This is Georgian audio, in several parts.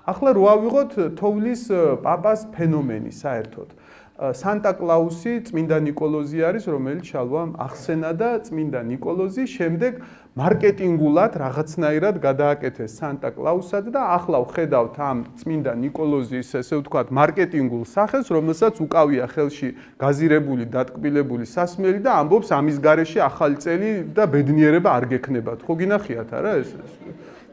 ახლა რო ავიღოთ თოვლის პაპას ფენომენი საერთოდ. სანტა კლაუსი წმინდა ნიკოლოზი არის, რომელიც შალვამ ახსენა და წმინდა ნიკოლოზი შემდეგ მარკეტინგულად რაღაცნაირად გადააკეთეს სანტა კლაუსად და ახლა ვხედავთ ამ წმინდა ნიკოლოზის ესე ვთქვათ მარკეტინგულ სახეს, რომელსაც უკავია ხელში გაზირებული, დატკბილებული სასმელი და ამბობს ამის გარეშე ახალი წელი და ბედნიერება არ გექნებათ. ხო გინახიათ არა ეს?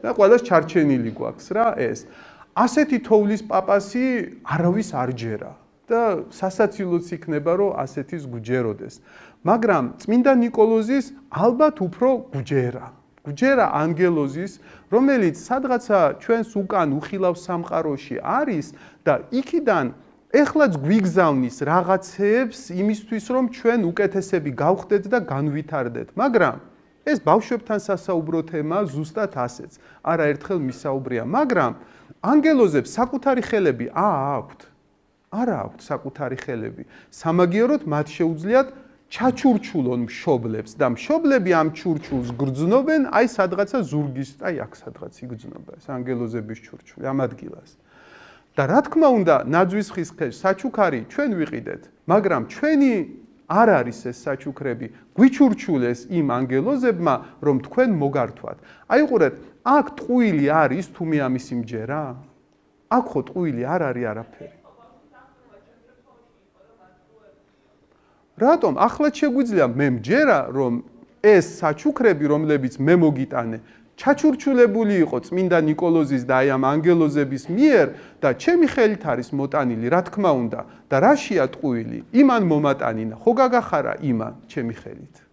და ყველას ჩარჩენილი გვაქვს რა ეს. ასეთი თოვლის პაპასი არავის არ ჯერა. და სასაცილოც იქნება, რომ ასეთის გუჯეროდეს. მაგრამ წმინდა ნიკოლოზის ალბათ უფრო გუჯერა. გუჯერა ანგელოზის, რომელიც სადღაცა ჩვენს უკან უხილავს სამყაროში არის და იქიდან ეხლაც გვიგზავნის რაღაცეებს იმისთვის, რომ ჩვენ უკეთესები გავხდეთ და განვითარდეთ. მაგრამ ეს ბავშვებთან სასაუბრო თემა ზუსტად ასეც. არაერთხელ მისაუბრია, მაგრამ ანგელოზებს საკუთარი ხელები აქვთ. არა აქვთ საკუთარი ხელები. სამაგიეროდ მათ შეუძლიათ ჩაჩურჩულონ მშობლებს და მშობლები ამ ჩურჩულს გრძნობენ აი სადღაცა ზურგის, აი აქ სადღაც იგრძნობა ეს ანგელოზების ჩურჩული ამ ადგილას. და რა თქმა უნდა, ნაძვის ხის ხეშ საჩუქარი ჩვენ ვიყიდეთ, მაგრამ ჩვენი არ არის ეს საჩუქრები, გვიჩურჩულეს იმ ანგელოზებმა, რომ თქვენ მოგართვათ. აი ყურეთ, აქ ტყუილი არის თუ მე ამისი მჯერა? აქ ხო ტყუილი არ არის არაფერი. რატომ? ახლა შეგვიძლია მე მჯერა, რომ ეს საჩუქრები, რომლებიც მე მოგიტანე, ჩაჩურჩულებული იყო წმინდა ნიკოლოზის და აი ამ ანგელოზების მიერ და ჩემი ხელით არის მოტანილი, რა თქმა უნდა, და რაშია ტყუილი? იმან მომატანინა, ხო გაგახარა იმან ჩემი ხელით?